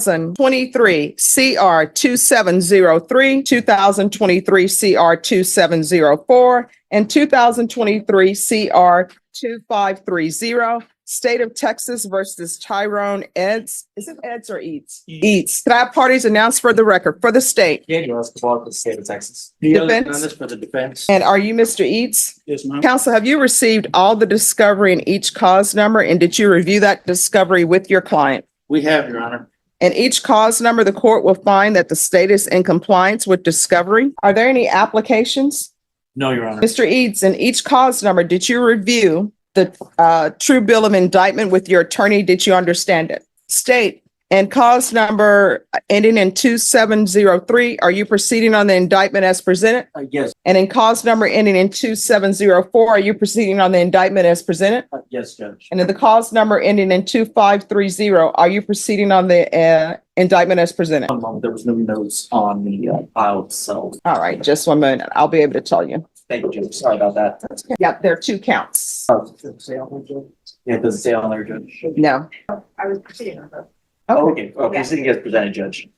2023 CR 2703, 2023 CR 2704, and 2023 CR 2530. State of Texas versus Tyrone Eds. Is it Eds or Eats? Eats. Can I have parties announced for the record for the state? Daniel Escobar for the state of Texas. Defense? For the defense. And are you Mr. Eats? Yes, ma'am. Counsel, have you received all the discovery in each cause number, and did you review that discovery with your client? We have, Your Honor. In each cause number, the court will find that the state is in compliance with discovery. Are there any applications? No, Your Honor. Mr. Eads, in each cause number, did you review the true bill of indictment with your attorney? Did you understand it? State, and cause number ending in 2703, are you proceeding on the indictment as presented? Yes. And in cause number ending in 2704, are you proceeding on the indictment as presented? Yes, Judge. And in the cause number ending in 2530, are you proceeding on the indictment as presented? One moment, there was no notes on the file itself. All right, just 1 minute. I'll be able to tell you. Thank you, Judge. Sorry about that. Yep, there are 2 counts. Does it say on there, Judge? Yeah, does it say on there, Judge? No. I was proceeding on that. Okay. Okay, proceeding as presented, Judge.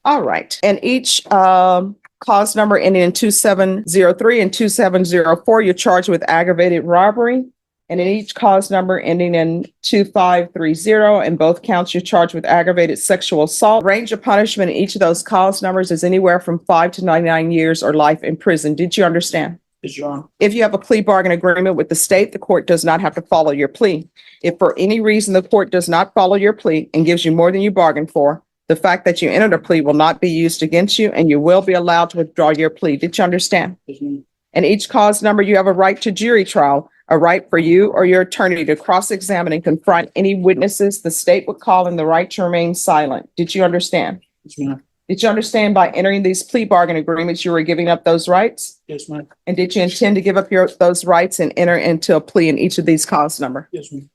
All right. And each cause number ending in 2703 and 2704, you're charged with aggravated robbery. And in each cause number ending in 2530, and both counts, you're charged with aggravated sexual assault. Range of punishment in each of those cause numbers is anywhere from 5 to 99 years or life in prison. Did you understand? Yes, Your Honor. If you have a plea bargain agreement with the state, the court does not have to follow your plea. If for any reason the court does not follow your plea and gives you more than you bargained for, the fact that you entered a plea will not be used against you, and you will be allowed to withdraw your plea. Did you understand? Yes, ma'am. In each cause number, you have a right to jury trial, a right for you or your attorney to cross-examine and confront any witnesses the state would call in, the right to remain silent. Did you understand? Yes, ma'am. Did you understand by entering these plea bargain agreements, you were giving up those rights? Yes, ma'am. And did you intend to give up those rights and enter into a plea in each of these cause number? Yes, ma'am.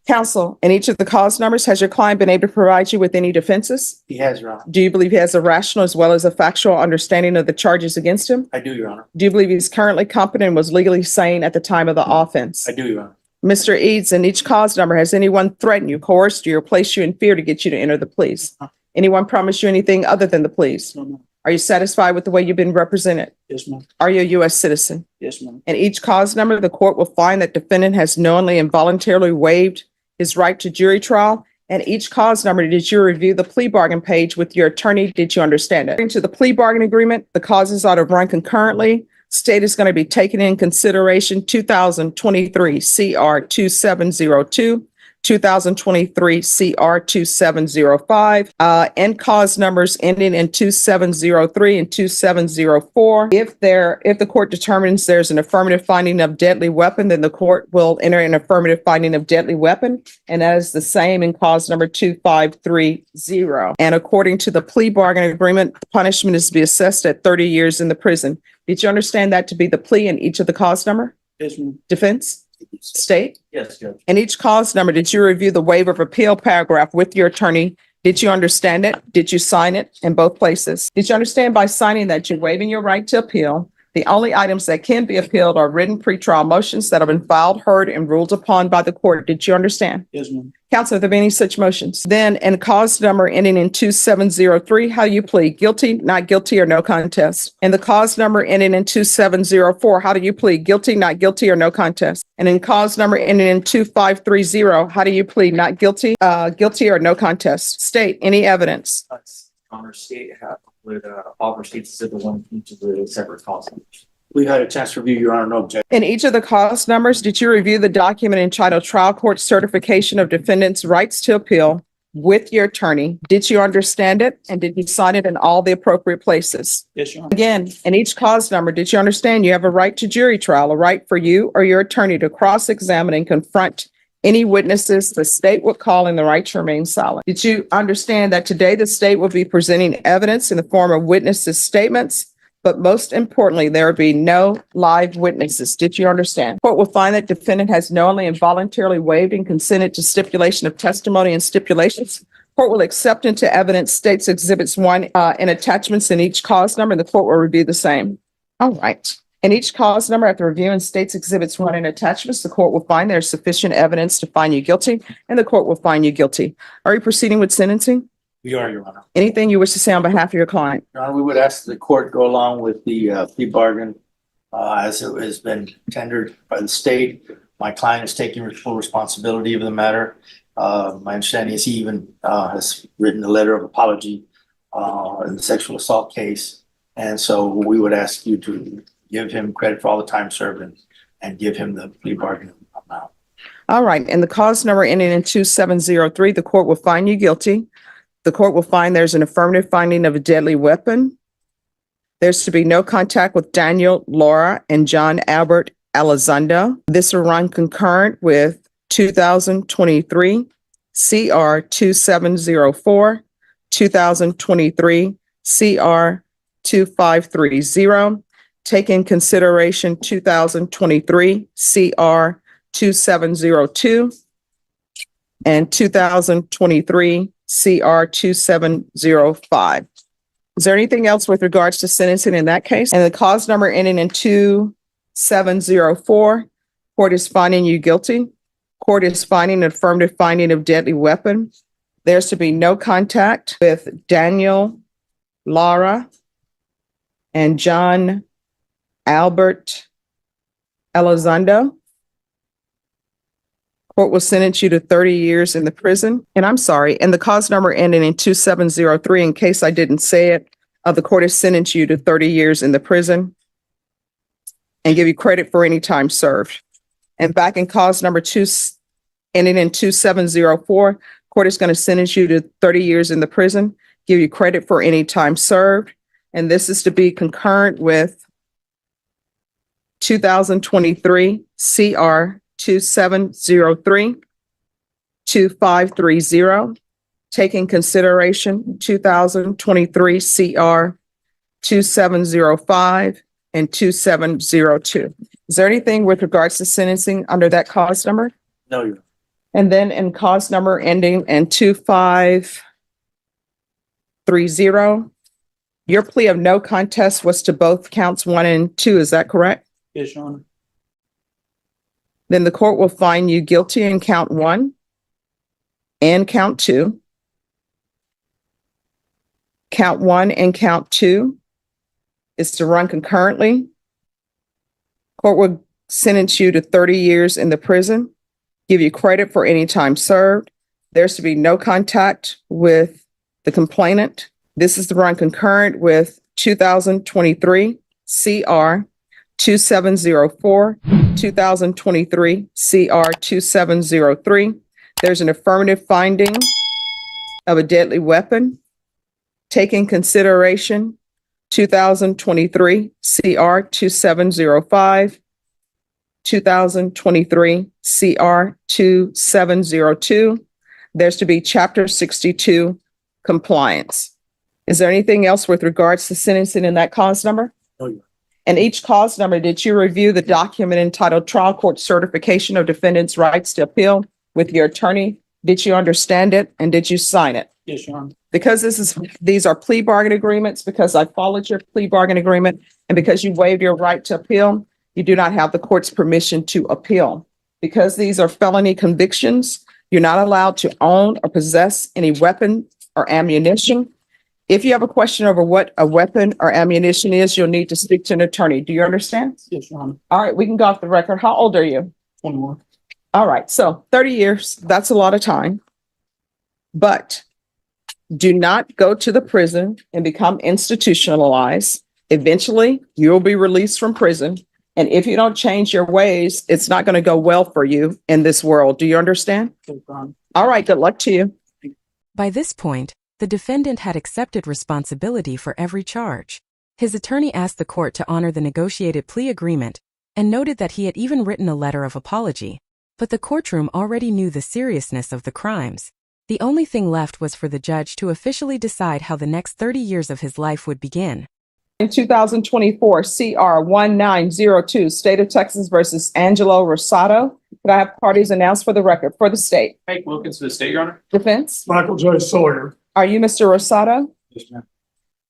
Counsel, in each of the cause numbers, has your client been able to provide you with any defenses? He has, Your Honor. Do you believe he has a rational as well as a factual understanding of the charges against him? I do, Your Honor. Do you believe he's currently competent and was legally sane at the time of the offense? I do, Your Honor. Mr. Eads, in each cause number, has anyone threatened you, coerced you, or placed you in fear to get you to enter the pleas? Anyone promised you anything other than the pleas? No, ma'am. Are you satisfied with the way you've been represented? Yes, ma'am. Are you a U.S. citizen? Yes, ma'am. In each cause number, the court will find that defendant has knowingly and voluntarily waived his right to jury trial. And each cause number, did you review the plea bargain page with your attorney? Did you understand it? According to the plea bargain agreement, the causes ought to run concurrently. State is going to be taken in consideration 2023 CR 2702, 2023 CR 2705, and cause numbers ending in 2703 and 2704. If the court determines there's an affirmative finding of deadly weapon, then the court will enter an affirmative finding of deadly weapon. And that is the same in cause number 2530. And according to the plea bargain agreement, the punishment is to be assessed at 30 years in the prison. Did you understand that to be the plea in each of the cause number? Yes, ma'am. Defense? State? Yes, Judge. In each cause number, did you review the waiver of appeal paragraph with your attorney? Did you understand it? Did you sign it in both places? Did you understand by signing that you're waiving your right to appeal? The only items that can be appealed are written pretrial motions that have been filed, heard, and ruled upon by the court. Did you understand? Yes, ma'am. Counsel, have there been any such motions? Then in cause number ending in 2703, how do you plead? Guilty, not guilty, or no contest? And the cause number ending in 2704, how do you plead? Guilty, not guilty, or no contest? And in cause number ending in 2530, how do you plead? Not guilty, guilty, or no contest? State any evidence. Honor, state would offer states civil one each of the separate cause numbers. We had a chance to review, Your Honor, no objection. In each of the cause numbers, did you review the document entitled Trial Court Certification of Defendant's Rights to Appeal with your attorney? Did you understand it? And did you sign it in all the appropriate places? Yes, Your Honor. Again, in each cause number, did you understand you have a right to jury trial, a right for you or your attorney to cross-examine and confront any witnesses the state would call in, the right to remain silent? Did you understand that today the state will be presenting evidence in the form of witnesses' statements? But most importantly, there will be no live witnesses. Did you understand? Court will find that defendant has knowingly and voluntarily waived and consented to stipulation of testimony and stipulations. Court will accept into evidence states exhibits 1 and attachments in each cause number, and the court will review the same. All right. In each cause number, after reviewing states exhibits 1 and attachments, the court will find there's sufficient evidence to find you guilty, and the court will find you guilty. Are you proceeding with sentencing? We are, Your Honor. Anything you wish to say on behalf of your client? Your Honor, we would ask the court go along with the plea bargain as it has been tendered by the state. My client is taking full responsibility of the matter. My understanding is he even has written a letter of apology in the sexual assault case. And so we would ask you to give him credit for all the time served and give him the plea bargain amount. All right. And the cause number ending in 2703, the court will find you guilty. The court will find there's an affirmative finding of a deadly weapon. There's to be no contact with Daniel, Laura, and John Albert Elizondo. This will run concurrent with 2023 CR 2704, 2023 CR 2530. Take in consideration 2023 CR 2702 and 2023 CR 2705. Is there anything else with regards to sentencing in that case? And the cause number ending in 2704, court is finding you guilty. Court is finding an affirmative finding of deadly weapon. There's to be no contact with Daniel, Laura, and John Albert Elizondo. Court will sentence you to 30 years in the prison. And I'm sorry, and the cause number ending in 2703, in case I didn't say it, the court has sentenced you to 30 years in the prison and give you credit for any time served. And back in cause number 2, ending in 2704, court is going to sentence you to 30 years in the prison, give you credit for any time served. And this is to be concurrent with 2023 CR 2703, 2530, taking consideration 2023 CR 2705 and 2702. Is there anything with regards to sentencing under that cause number? No, Your Honor. And then in cause number ending in 2530, your plea of no contest was to both counts 1 and 2. Is that correct? Yes, Your Honor. Then the court will find you guilty in count 1 and count 2. Count 1 and count 2 is to run concurrently. Court will sentence you to 30 years in the prison, give you credit for any time served. There's to be no contact with the complainant. This is to run concurrent with 2023 CR 2704, 2023 CR 2703. There's an affirmative finding of a deadly weapon. Taking consideration 2023 CR 2705, 2023 CR 2702. There's to be Chapter 62 compliance. Is there anything else with regards to sentencing in that cause number? No, Your Honor. And each cause number, did you review the document entitled Trial Court Certification of Defendant's Rights to Appeal with your attorney? Did you understand it and did you sign it? Yes, Your Honor. Because these are plea bargain agreements, because I followed your plea bargain agreement, and because you waived your right to appeal, you do not have the court's permission to appeal. Because these are felony convictions, you're not allowed to own or possess any weapon or ammunition. If you have a question over what a weapon or ammunition is, you'll need to speak to an attorney. Do you understand? Yes, Your Honor. All right, we can go off the record. How old are you? 21. All right, so 30 years, that's a lot of time. But do not go to the prison and become institutionalized. Eventually, you'll be released from prison. And if you don't change your ways, it's not going to go well for you in this world. Do you understand? Yes, Your Honor. All right, good luck to you. By this point, the defendant had accepted responsibility for every charge. His attorney asked the court to honor the negotiated plea agreement and noted that he had even written a letter of apology. But the courtroom already knew the seriousness of the crimes. The only thing left was for the judge to officially decide how the next 30 years of his life would begin. In 2024, CR 1902, State of Texas versus Angelo Rosado. Could I have parties announced for the record for the state? Hank Wilkins to the state, Your Honor. Defense? Michael J. Sawyer. Are you Mr. Rosado? Yes, ma'am.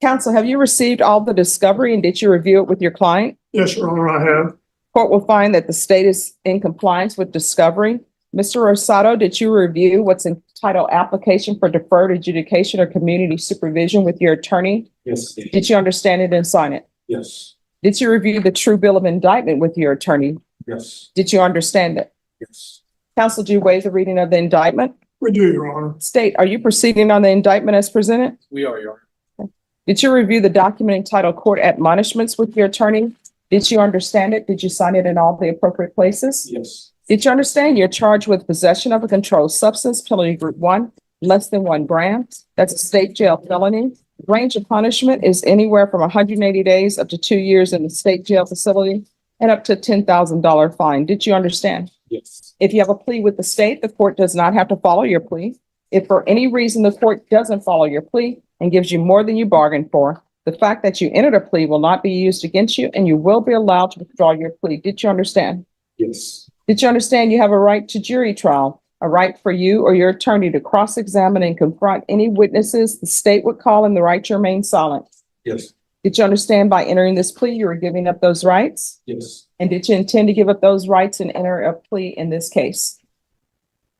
Counsel, have you received all the discovery and did you review it with your client? Yes, Your Honor, I have. Court will find that the state is in compliance with discovery. Mr. Rosado, did you review what's titled Application for Deferred Adjudication or Community Supervision with your attorney? Yes. Did you understand it and sign it? Yes. Did you review the true bill of indictment with your attorney? Yes. Did you understand it? Yes. Counsel, do you waive the reading of the indictment? We do, Your Honor. State, are you proceeding on the indictment as presented? We are, Your Honor. Did you review the document entitled Court Admonishments with your attorney? Did you understand it? Did you sign it in all the appropriate places? Yes. Did you understand you're charged with possession of a controlled substance, penalty group 1, less than 1 gram? That's a state jail felony. Range of punishment is anywhere from 180 days up to 2 years in the state jail facility and up to $10,000 fine. Did you understand? Yes. If you have a plea with the state, the court does not have to follow your plea. If for any reason the court doesn't follow your plea and gives you more than you bargained for, the fact that you entered a plea will not be used against you and you will be allowed to withdraw your plea. Did you understand? Yes. Did you understand you have a right to jury trial, a right for you or your attorney to cross-examine and confront any witnesses the state would call and the right to remain silent? Yes. Did you understand by entering this plea, you were giving up those rights? Yes. And did you intend to give up those rights and enter a plea in this case?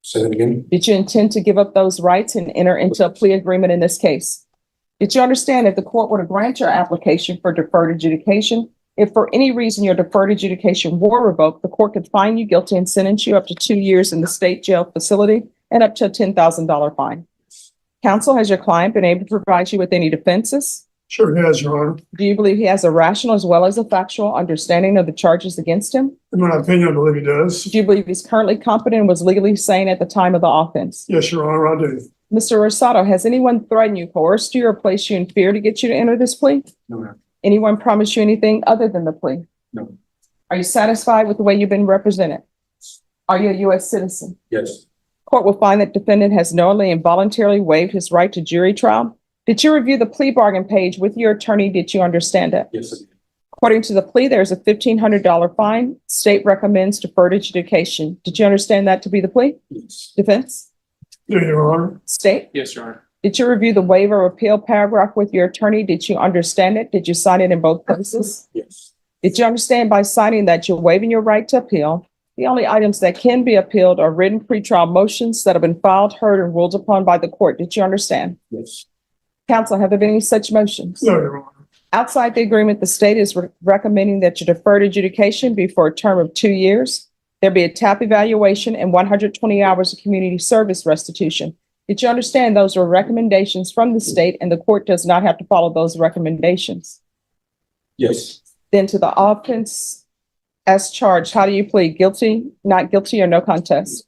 Say that again. Did you intend to give up those rights and enter into a plea agreement in this case? Did you understand if the court were to grant your application for deferred adjudication, if for any reason your deferred adjudication were revoked, the court could find you guilty and sentence you up to 2 years in the state jail facility and up to a $10,000 fine? Counsel, has your client been able to provide you with any defenses? Sure has, Your Honor. Do you believe he has a rational as well as a factual understanding of the charges against him? In my opinion, I believe he does. Do you believe he's currently competent and was legally sane at the time of the offense? Yes, Your Honor, I do. Mr. Rosado, has anyone threatened you, coerced you, or placed you in fear to get you to enter this plea? No, ma'am. Anyone promised you anything other than the plea? No. Are you satisfied with the way you've been represented? Are you a U.S. citizen? Yes. Court will find that defendant has knowingly and voluntarily waived his right to jury trial. Did you review the plea bargain page with your attorney? Did you understand it? Yes. According to the plea, there's a $1,500 fine. State recommends deferred adjudication. Did you understand that to be the plea? Yes. Defense? Do, Your Honor. State? Yes, Your Honor. Did you review the waiver of appeal paragraph with your attorney? Did you understand it? Did you sign it in both places? Yes. Did you understand by signing that you're waiving your right to appeal? The only items that can be appealed are written pretrial motions that have been filed, heard, and ruled upon by the court. Did you understand? Yes. Counsel, have there been any such motions? No, Your Honor. Outside the agreement, the state is recommending that your deferred adjudication be for a term of 2 years. There be a TAP evaluation and 120 hours of community service restitution. Did you understand those are recommendations from the state and the court does not have to follow those recommendations? Yes. Then to the offense as charged, how do you plead? Guilty, not guilty, or no contest?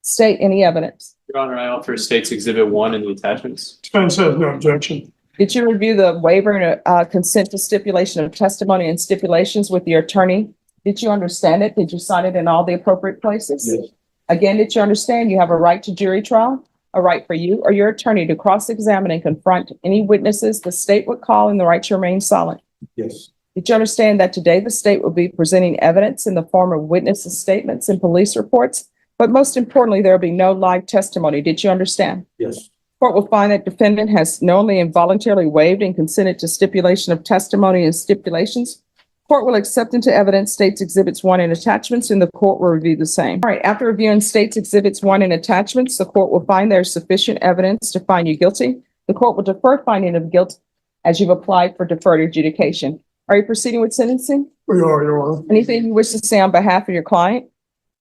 State any evidence. Your Honor, I offer State's Exhibit 1 in the attachments. Defense has no objection. Did you review the waiver and consent to stipulation of testimony and stipulations with your attorney? Did you understand it? Did you sign it in all the appropriate places? Yes. Again, did you understand you have a right to jury trial, a right for you or your attorney to cross-examine and confront any witnesses the state would call and the right to remain silent? Yes. Did you understand that today the state will be presenting evidence in the form of witnesses' statements and police reports? But most importantly, there will be no live testimony. Did you understand? Yes. Court will find that defendant has knowingly and voluntarily waived and consented to stipulation of testimony and stipulations. Court will accept into evidence State's Exhibits 1 and attachments, and the court will review the same. All right, after reviewing State's Exhibits 1 and attachments, the court will find there is sufficient evidence to find you guilty. The court will defer finding of guilt as you've applied for deferred adjudication. Are you proceeding with sentencing? We are, Your Honor. Anything you wish to say on behalf of your client?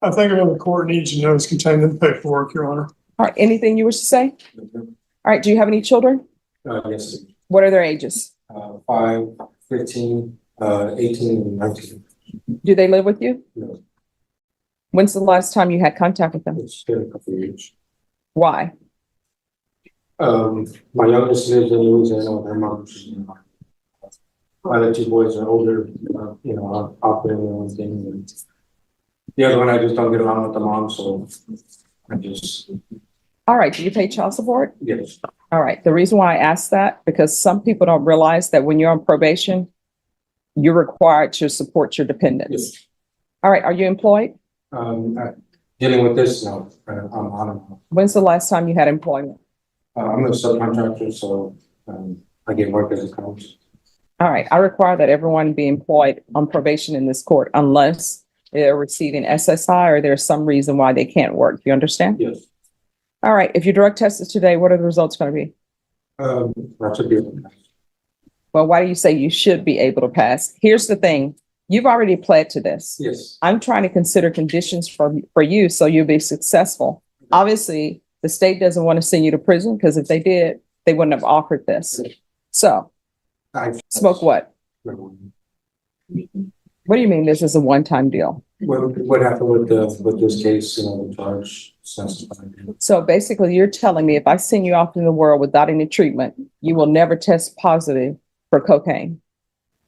I think what the court needs to know is contained in the paperwork, Your Honor. All right, anything you wish to say? All right, do you have any children? Yes. What are their ages? 5, 15, 18, and 19. Do they live with you? No. When's the last time you had contact with them? It's been a couple of years. Why? My youngest lives in Louisiana with her mom. My other 2 boys are older, I'll put in their own thing. And the other one, I just don't get along with the mom, so I just, All right, do you pay child support? yes. All right, the reason why I ask that, because some people don't realize that when you're on probation, you're required to support your dependents. Yes. All right, are you employed? Dealing with this now, I'm on and off. When's the last time you had employment? I'm a subcontractor, so I get work as it comes. All right, I require that everyone be employed on probation in this court unless they're receiving SSI or there's some reason why they can't work. You understand? Yes. All right, if you drug tested today, what are the results going to be? That should be. Well, why do you say you should be able to pass? Here's the thing. You've already pled to this. Yes. I'm trying to consider conditions for you so you'll be successful. Obviously, the state doesn't want to send you to prison because if they did, they wouldn't have offered this. So smoke what? What do you mean this is a one-time deal? What happened with this case, the charge sensitive? So basically, you're telling me if I send you off in the world without any treatment, you will never test positive for cocaine.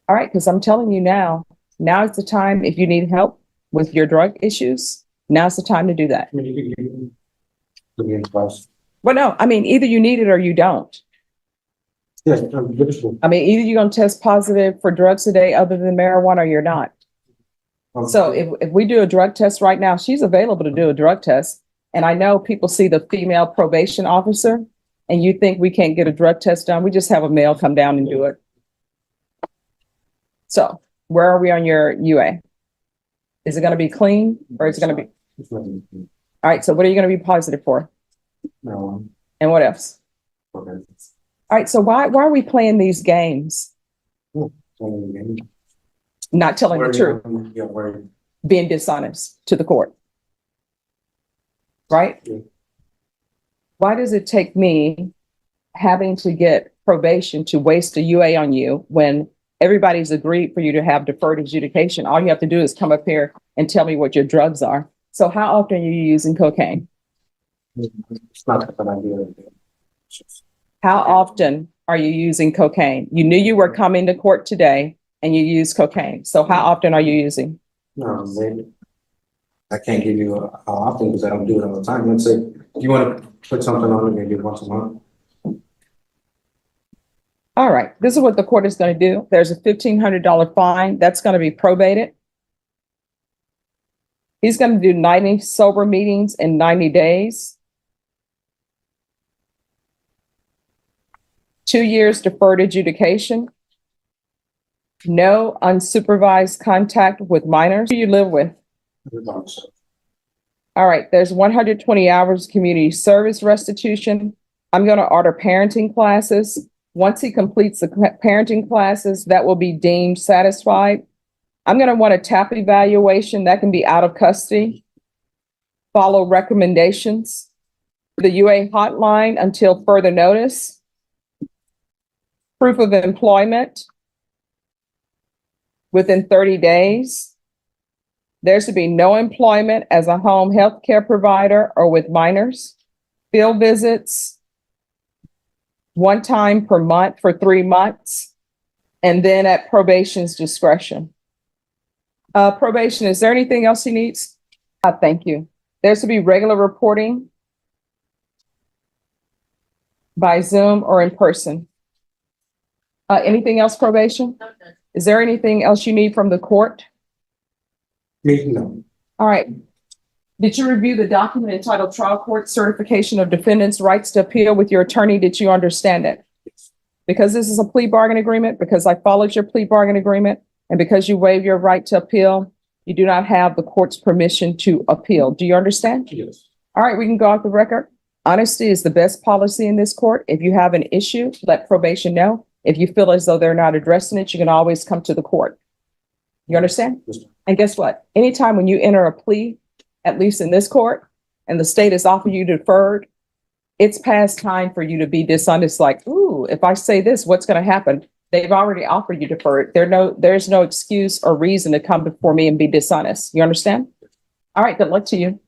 All right, because I'm telling you now is the time if you need help with your drug issues, now's the time to do that. Well, no, I mean, either you need it or you don't. Yes. I mean, either you're going to test positive for drugs today other than marijuana or you're not. So if we do a drug test right now, she's available to do a drug test. And I know people see the female probation officer and you think we can't get a drug test done. We just have a male come down and do it. So where are we on your UA? Is it going to be clean or is it going to be? All right. So what are you going to be positive for? No. And what else? Okay. All right. So why are we playing these games? Not telling the truth, being dishonest to the court. Right? Yeah. Why does it take me having to get probation to waste a UA on you when everybody's agreed for you to have deferred adjudication? All you have to do is come up here and tell me what your drugs are. So how often are you using cocaine? It's not a good idea. How often are you using cocaine? You knew you were coming to court today and you used cocaine. So how often are you using? No, maybe. I can't give you how often because I don't do it all the time. Let's say if you want to put something on it, maybe once a month. All right, this is what the court is going to do. There's a $1,500 fine that's going to be probated. He's going to do 90 sober meetings in 90 days. 2 years deferred adjudication. No unsupervised contact with minors. Who do you live with? All right, there's 120 hours community service restitution. I'm going to order parenting classes. Once he completes the parenting classes, that will be deemed satisfied. I'm going to want a TAP evaluation that can be out of custody. Follow recommendations. The UA hotline until further notice. Proof of employment within 30 days. There should be no employment as a home health care provider or with minors. Field visits, one time per month for 3 months, and then at probation's discretion. Probation, is there anything else he needs? Thank you. There should be regular reporting by Zoom or in person. Anything else, probation? Is there anything else you need from the court? No. All right. Did you review the document entitled Trial Court Certification of Defendant's Rights to Appeal with your attorney? Did you understand it? Because this is a plea bargain agreement, because I followed your plea bargain agreement, and because you waive your right to appeal, you do not have the court's permission to appeal. Do you understand? Yes. All right, we can go off the record. Honesty is the best policy in this court. If you have an issue, let probation know. If you feel as though they're not addressing it, you can always come to the court. You understand? Yes. And guess what? Anytime when you enter a plea, at least in this court, and the state has offered you deferred, it's past time for you to be dishonest. Like, ooh, if I say this, what's going to happen? They've already offered you deferred. There's no excuse or reason to come before me and be dishonest. You understand? All right, good luck to you.